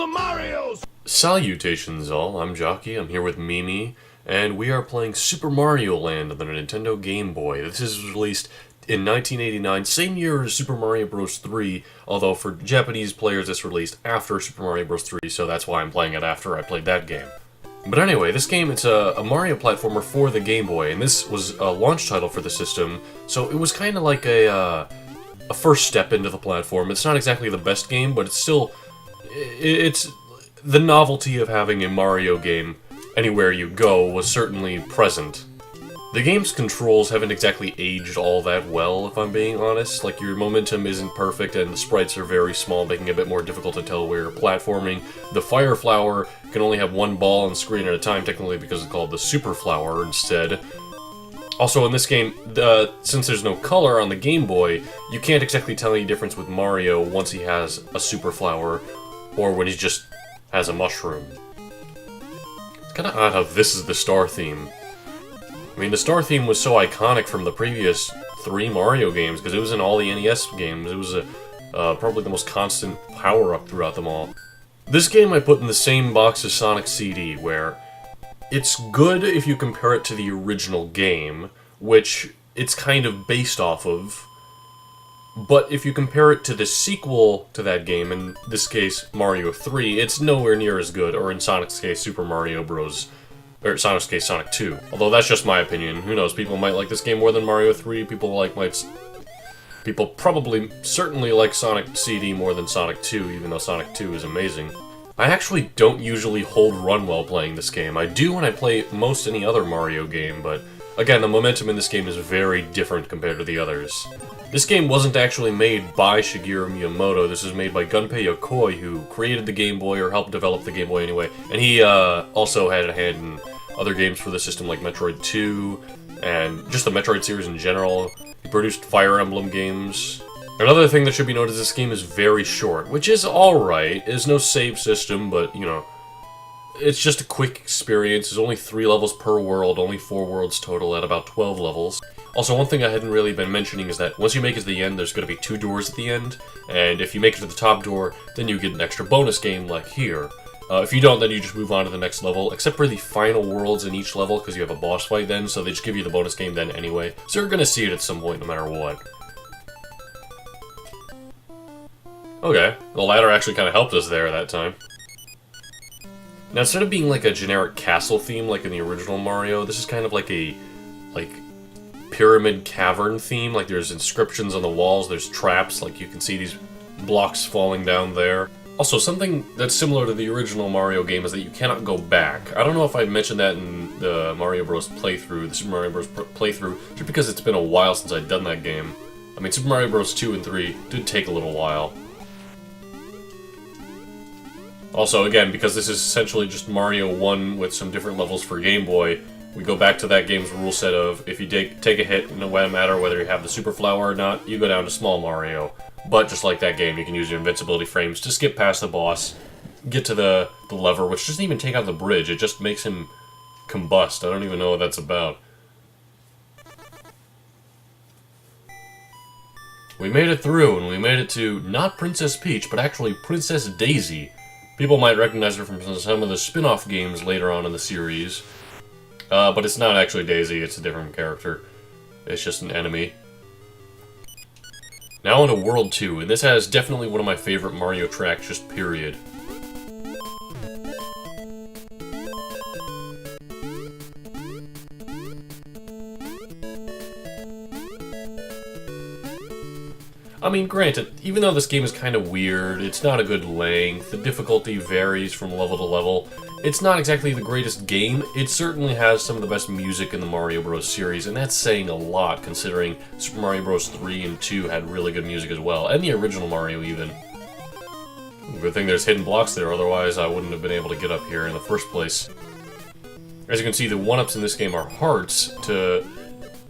the Marios! Salutations all, I'm Jockey, I'm here with Mimi, and we are playing Super Mario Land on the Nintendo Game Boy. This is released in 1989, same year as Super Mario Bros. 3, although for Japanese players this released after Super Mario Bros. 3, so that's why I'm playing it after I played that game. But anyway, this game, it's a Mario platformer for the Game Boy, and this was a launch title for the system, so it was kind of like a first step into the platform. It's not exactly the best game, but it's still... it's... the novelty of having a Mario game anywhere you go was certainly present. The game's controls haven't exactly aged all that well, if I'm being honest. Like, your momentum isn't perfect, and the sprites are very small, making it a bit more difficult to tell where you're platforming. The Fire Flower can only have one ball on the screen at a time, technically because it's called the Super Flower instead. Also, in this game, since there's no color on the Game Boy, you can't exactly tell any difference with Mario once he has a Super Flower, or when he just has a mushroom. It's kinda odd how this is the star theme. I mean, the star theme was so iconic from the previous 3 Mario games, because it was in all the NES games. It was probably the most constant power-up throughout them all. This game I put in the same box as Sonic CD, where it's good if you compare it to the original game, which it's kind of based off of. But if you compare it to the sequel to that game, in this case Mario 3, it's nowhere near as good, or in Sonic's case Super Mario Bros. Or Sonic's case Sonic 2. Although that's just my opinion. Who knows, people might like this game more than Mario 3, people probably certainly like Sonic CD more than Sonic 2, even though Sonic 2 is amazing. I actually don't usually hold run while playing this game. I do when I play most any other Mario game, but again, the momentum in this game is very different compared to the others. This game wasn't actually made by Shigeru Miyamoto. This was made by Gunpei Yokoi, who created the Game Boy, or helped develop the Game Boy anyway. And he also had a hand in other games for the system like Metroid 2, and just the Metroid series in general. He produced Fire Emblem games. Another thing that should be noted is this game is very short, which is alright. There's no save system, but, you know, it's just a quick experience. There's only 3 levels per world, only 4 worlds total at about 12 levels. Also, one thing I hadn't really been mentioning is that once you make it to the end, there's going to be 2 doors at the end, and if you make it to the top door, then you get an extra bonus game like here. If you don't, then you just move on to the next level, except for the final worlds in each level, because you have a boss fight then, so they just give you the bonus game then anyway. So you're going to see it at some point, no matter what. Okay, the ladder actually kind of helped us there that time. Now, instead of being like a generic castle theme like in the original Mario, this is kind of like a, pyramid cavern theme. Like, there's inscriptions on the walls, there's traps, like you can see these blocks falling down there. Also, something that's similar to the original Mario game is that you cannot go back. I don't know if I mentioned that in the Mario Bros. Playthrough, the Super Mario Bros. Playthrough, just because it's been a while since I'd done that game. I mean, Super Mario Bros. 2 and 3 did take a little while. Also, again, because this is essentially just Mario 1 with some different levels for Game Boy, we go back to that game's rule set of, if you take a hit, no matter whether you have the Super Flower or not, you go down to Small Mario. But just like that game, you can use your invincibility frames to skip past the boss, get to the lever, which doesn't even take out the bridge, it just makes him combust. I don't even know what that's about. We made it through, and we made it to not Princess Peach, but actually Princess Daisy. People might recognize her from some of the spin-off games later on in the series. But it's not actually Daisy, it's a different character. It's just an enemy. Now on to World 2, and this has definitely one of my favorite Mario tracks, just period. I mean, granted, even though this game is kind of weird, it's not a good length, the difficulty varies from level to level, it's not exactly the greatest game, it certainly has some of the best music in the Mario Bros. Series, and that's saying a lot considering Super Mario Bros. 3 and 2 had really good music as well, and the original Mario even. Good thing there's hidden blocks there, otherwise I wouldn't have been able to get up here in the first place. As you can see, the 1-ups in this game are hearts to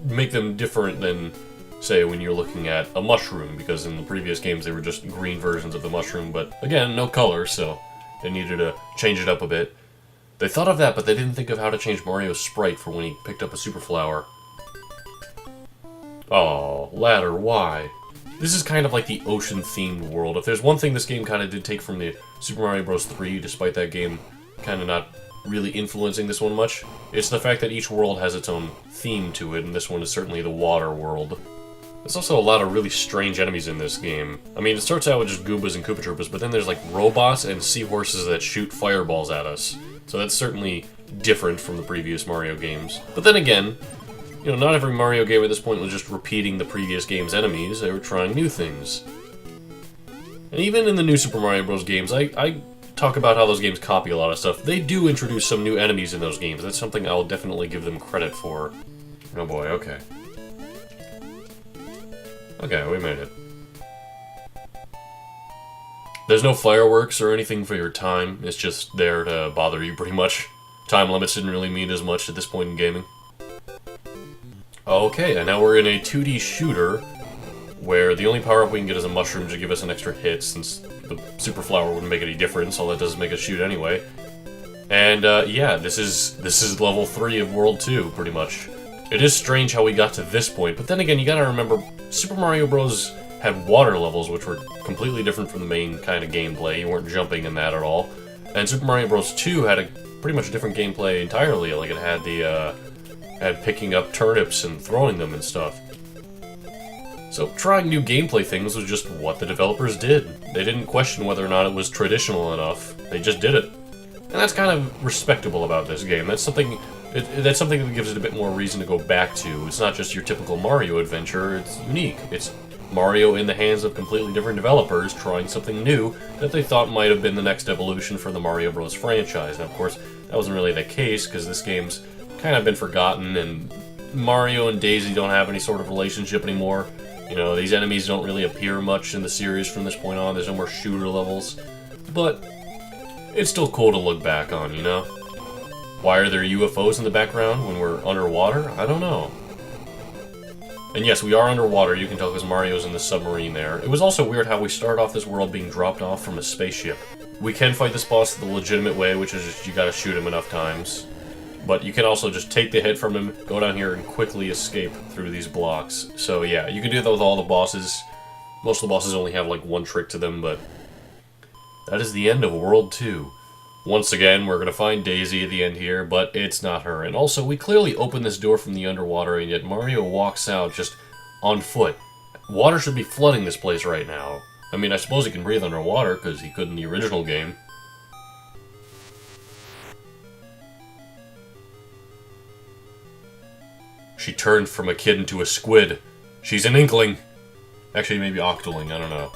make them different than, say, when you're looking at a mushroom, because in the previous games they were just green versions of the mushroom, but again, no color, so they needed to change it up a bit. They thought of that, but they didn't think of how to change Mario's sprite for when he picked up a Super Flower. Oh, ladder, why? This is kind of like the ocean-themed world. If there's one thing this game kind of did take from the Super Mario Bros. 3, despite that game kind of not really influencing this one much, it's the fact that each world has its own theme to it, and this one is certainly the water world. There's also a lot of really strange enemies in this game. I mean, it starts out with just Goombas and Koopa Troopas, but then there's like robots and seahorses that shoot fireballs at us. So that's certainly different from the previous Mario games. But then again, you know, not every Mario game at this point was just repeating the previous game's enemies, they were trying new things. And even in the new Super Mario Bros. Games, I talk about how those games copy a lot of stuff. They do introduce some new enemies in those games. That's something I'll definitely give them credit for. Oh boy, okay. Okay, we made it. There's no fireworks or anything for your time. It's just there to bother you, pretty much. Time limits didn't really mean as much at this point in gaming. Okay, and now we're in a 2D shooter, where the only power-up we can get is a mushroom to give us an extra hit, since the Super Flower wouldn't make any difference. All that does is make us shoot anyway. And, yeah, this is level 3 of World 2, pretty much. It is strange how we got to this point, but then again, you gotta remember, Super Mario Bros. Had water levels, which were completely different from the main kind of gameplay. You weren't jumping in that at all. And Super Mario Bros. 2 had a pretty much different gameplay entirely. Like, it had the, had picking up turnips and throwing them and stuff. So, trying new gameplay things was just what the developers did. They didn't question whether or not it was traditional enough. They just did it. And that's kind of respectable about this game. That's something that gives it a bit more reason to go back to. It's not just your typical Mario adventure, it's unique. It's Mario in the hands of completely different developers trying something new that they thought might have been the next evolution for the Mario Bros. Franchise. Now, of course, that wasn't really the case, because this game's kind of been forgotten, and Mario and Daisy don't have any sort of relationship anymore. You know, these enemies don't really appear much in the series from this point on. There's no more shooter levels. But it's still cool to look back on, you know? Why are there UFOs in the background when we're underwater? I don't know. And yes, we are underwater, you can tell, because Mario's in the submarine there. It was also weird how we start off this world being dropped off from a spaceship. We can fight this boss the legitimate way, which is just you gotta shoot him enough times. But you can also just take the hit from him, go down here, and quickly escape through these blocks. So yeah, you can do that with all the bosses. Most of the bosses only have like one trick to them, but that is the end of World 2. Once again, we're going to find Daisy at the end here, but it's not her. And also, we clearly opened this door from the underwater, and yet Mario walks out just on foot. Water should be flooding this place right now. I mean, I suppose he can breathe underwater, because he could in the original game. She turned from a kid into a squid. She's an inkling. Actually, maybe octoling, I don't know.